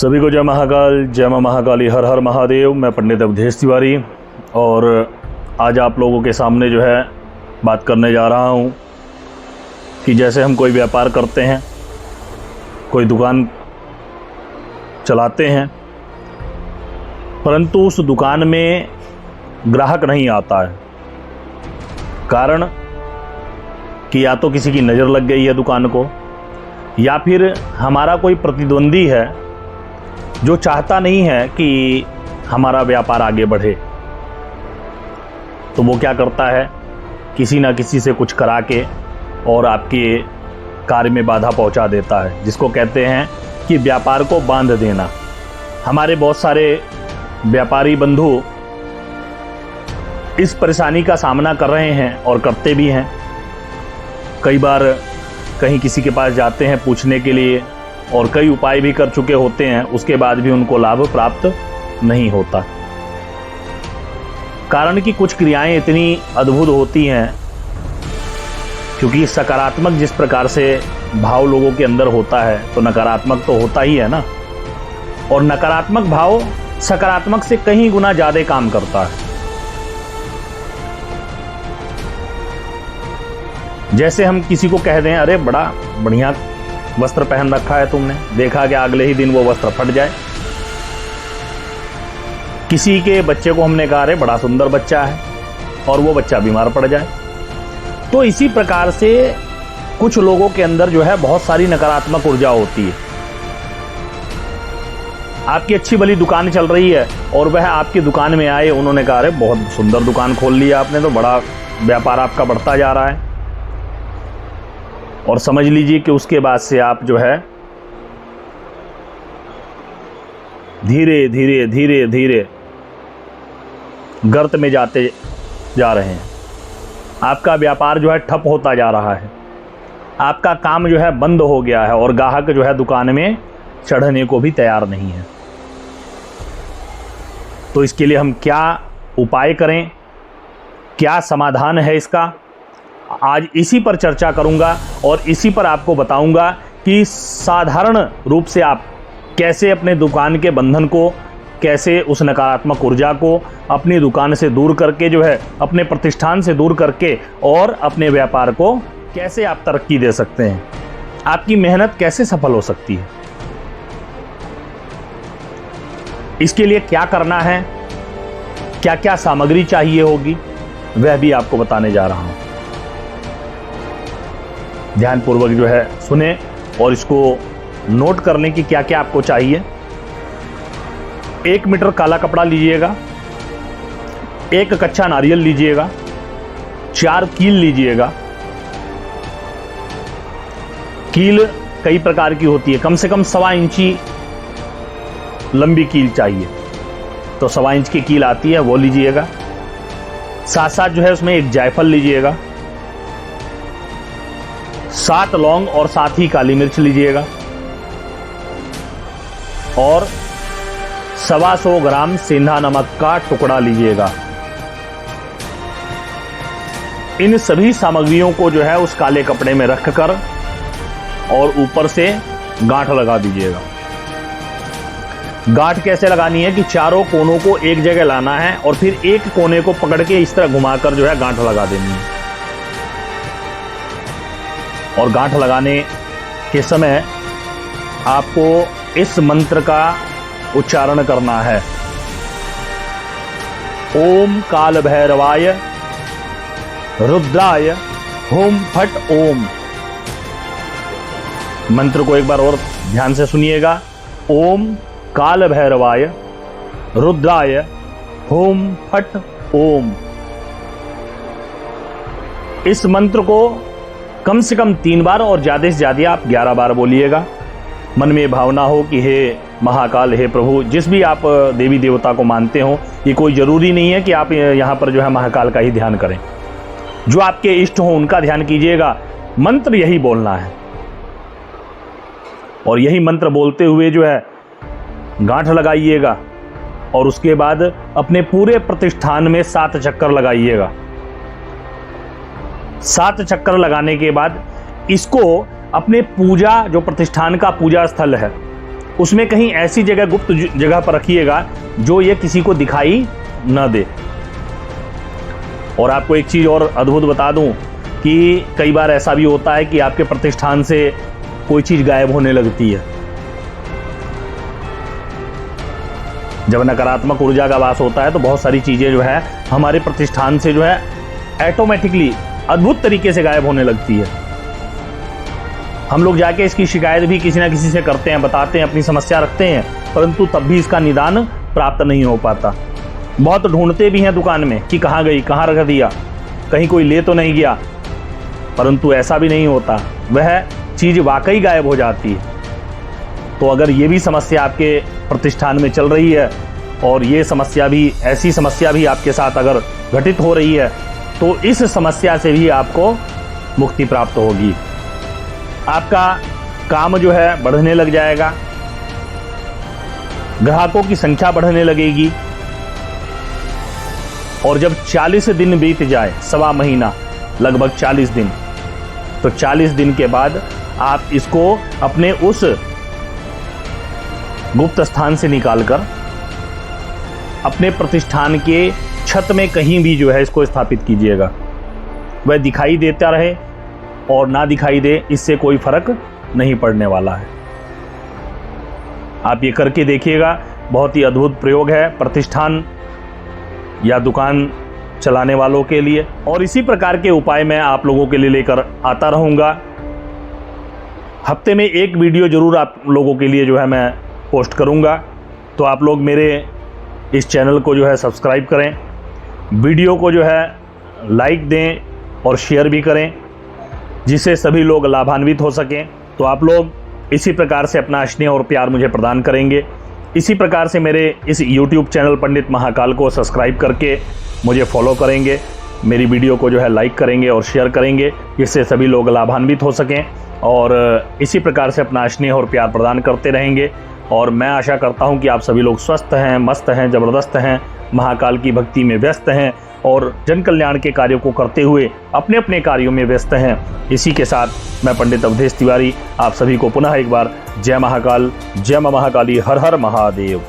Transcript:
सभी को जय महाकाल, जय मां महाकाली, हर हर महादेव। मैं पंडित अवधेश तिवारी और आज आप लोगों के सामने जो है बात करने जा रहा हूँ कि जैसे हम कोई व्यापार करते हैं, कोई दुकान चलाते हैं, परंतु उस दुकान में ग्राहक नहीं आता है। कारण कि या तो किसी की नज़र लग गई है दुकान को, या फिर हमारा कोई प्रतिद्वंदी है जो चाहता नहीं है कि हमारा व्यापार आगे बढ़े। तो वो क्या करता है, किसी ना किसी से कुछ करा के और आपके कार्य में बाधा पहुंचा देता है, जिसको कहते हैं कि व्यापार को बांध देना। हमारे बहुत सारे व्यापारी बंधु इस परेशानी का सामना कर रहे हैं और करते भी हैं। कई बार कहीं किसी के पास जाते हैं पूछने के लिए और कई उपाय भी कर चुके होते हैं, उसके बाद भी उनको लाभ प्राप्त नहीं होता। कारण कि कुछ क्रियाएं इतनी अद्भुत होती हैं, क्योंकि सकारात्मक जिस प्रकार से भाव लोगों के अंदर होता है तो नकारात्मक तो होता ही है ना, और नकारात्मक भाव सकारात्मक से कहीं गुना ज़्यादा काम करता है। जैसे हम किसी को कह दें, अरे बड़ा बढ़िया वस्त्र पहन रखा है तुमने, देखा कि अगले ही दिन वो वस्त्र फट जाए। किसी के बच्चे को हमने कहा, अरे बड़ा सुंदर बच्चा है, और वो बच्चा बीमार पड़ जाए। तो इसी प्रकार से कुछ लोगों के अंदर जो है बहुत सारी नकारात्मक ऊर्जा होती है। आपकी अच्छी भली दुकान चल रही है और वह आपकी दुकान में आए, उन्होंने कहा, अरे बहुत सुंदर दुकान खोल लिया आपने, तो बड़ा व्यापार आपका बढ़ता जा रहा है। और समझ लीजिए कि उसके बाद से आप जो है धीरे धीरे धीरे धीरे गर्त में जाते जा रहे हैं। आपका व्यापार जो है ठप होता जा रहा है, आपका काम जो है बंद हो गया है और ग्राहक जो है दुकान में चढ़ने को भी तैयार नहीं है। तो इसके लिए हम क्या उपाय करें, क्या समाधान है इसका, आज इसी पर चर्चा करूंगा और इसी पर आपको बताऊंगा कि साधारण रूप से आप कैसे अपने दुकान के बंधन को, कैसे उस नकारात्मक ऊर्जा को अपनी दुकान से दूर करके जो है अपने प्रतिष्ठान से दूर करके और अपने व्यापार को कैसे आप तरक्की दे सकते हैं, आपकी मेहनत कैसे सफल हो सकती है। इसके लिए क्या करना है, क्या क्या सामग्री चाहिए होगी, वह भी आपको बताने जा रहा हूं। ध्यानपूर्वक जो है सुने और इसको नोट कर लें कि क्या क्या आपको चाहिए। 1 मीटर काला कपड़ा लीजिएगा, 1 कच्चा नारियल लीजिएगा, 4 कील लीजिएगा। कील कई प्रकार की होती है, कम से कम 1.25 इंची लंबी कील चाहिए, तो 1.25 इंच की कील आती है, वो लीजिएगा। साथ साथ जो है उसमें 1 जायफल लीजिएगा, 7 लौंग और साथ ही काली मिर्च लीजिएगा, और 125 ग्राम सेंधा नमक का टुकड़ा लीजिएगा। इन सभी सामग्रियों को जो है उस काले कपड़े में रखकर और ऊपर से गांठ लगा दीजिएगा। गांठ कैसे लगानी है कि चारों कोनों को एक जगह लाना है और फिर एक कोने को पकड़ के इस तरह घुमाकर जो है गांठ लगा देनी है। और गांठ लगाने के समय आपको इस मंत्र का उच्चारण करना है, ओम काल भैरवाय रुद्राय हुम फट ओम। मंत्र को एक बार और ध्यान से सुनिएगा, ओम काल भैरवाय रुद्राय हुम फट ओम। इस मंत्र को कम से कम 3 बार और ज़्यादा से ज़्यादा आप 11 बार बोलिएगा। मन में भावना हो कि हे महाकाल, हे प्रभु, जिस भी आप देवी देवता को मानते हो, ये कोई ज़रूरी नहीं है कि आप यहाँ पर जो है महाकाल का ही ध्यान करें। जो आपके इष्ट हो उनका ध्यान कीजिएगा। मंत्र यही बोलना है और यही मंत्र बोलते हुए जो है गांठ लगाइएगा और उसके बाद अपने पूरे प्रतिष्ठान में 7 चक्कर लगाइएगा। 7 चक्कर लगाने के बाद इसको अपने पूजा, जो प्रतिष्ठान का पूजा स्थल है, उसमें कहीं ऐसी जगह, गुप्त जगह पर रखिएगा जो ये किसी को दिखाई न दे। और आपको एक चीज़ और अद्भुत बता दूं कि कई बार ऐसा भी होता है कि आपके प्रतिष्ठान से कोई चीज़ गायब होने लगती है। जब नकारात्मक ऊर्जा का वास होता है तो बहुत सारी चीज़ें जो है हमारे प्रतिष्ठान से जो है ऑटोमेटिकली अद्भुत तरीके से गायब होने लगती है। हम लोग जाके इसकी शिकायत भी किसी ना किसी से करते हैं, बताते हैं, अपनी समस्या रखते हैं, परंतु तब भी इसका निदान प्राप्त नहीं हो पाता। बहुत ढूंढते भी हैं दुकान में कि कहाँ गई, कहाँ रख दिया, कहीं कोई ले तो नहीं गया, परंतु ऐसा भी नहीं होता, वह चीज़ वाकई गायब हो जाती है। तो अगर ये भी समस्या आपके प्रतिष्ठान में चल रही है और ये समस्या भी, ऐसी समस्या भी आपके साथ अगर घटित हो रही है, तो इस समस्या से भी आपको मुक्ति प्राप्त होगी। आपका काम जो है बढ़ने लग जाएगा, ग्राहकों की संख्या बढ़ने लगेगी, और जब 40 दिन बीत जाए, सवा महीना, लगभग 40 दिन, तो 40 दिन के बाद आप इसको अपने उस गुप्त स्थान से निकालकर अपने प्रतिष्ठान के छत में कहीं भी जो है इसको स्थापित कीजिएगा। वह दिखाई देता रहे और ना दिखाई दे, इससे कोई फर्क नहीं पड़ने वाला है। आप ये करके देखिएगा, बहुत ही अद्भुत प्रयोग है प्रतिष्ठान या दुकान चलाने वालों के लिए। और इसी प्रकार के उपाय मैं आप लोगों के लिए लेकर आता रहूँगा। हफ्ते में एक वीडियो ज़रूर आप लोगों के लिए जो है मैं पोस्ट करूँगा। तो आप लोग मेरे इस चैनल को जो है सब्सक्राइब करें, वीडियो को जो है लाइक दें और शेयर भी करें, जिससे सभी लोग लाभान्वित हो सकें। तो आप लोग इसी प्रकार से अपना स्नेह और प्यार मुझे प्रदान करेंगे। इसी प्रकार से मेरे इस YouTube चैनल पंडित महाकाल को सब्सक्राइब करके मुझे फॉलो करेंगे, मेरी वीडियो को जो है लाइक करेंगे और शेयर करेंगे, जिससे सभी लोग लाभान्वित हो सकें और इसी प्रकार से अपना स्नेह और प्यार प्रदान करते रहेंगे। और मैं आशा करता हूं कि आप सभी लोग स्वस्थ हैं, मस्त हैं, ज़बरदस्त हैं, महाकाल की भक्ति में व्यस्त हैं और जन कल्याण के कार्यों को करते हुए अपने अपने कार्यों में व्यस्त हैं। इसी के साथ मैं पंडित अवधेश तिवारी आप सभी को पुनः एक बार जय महाकाल, जय मां महाकाली, हर हर महादेव।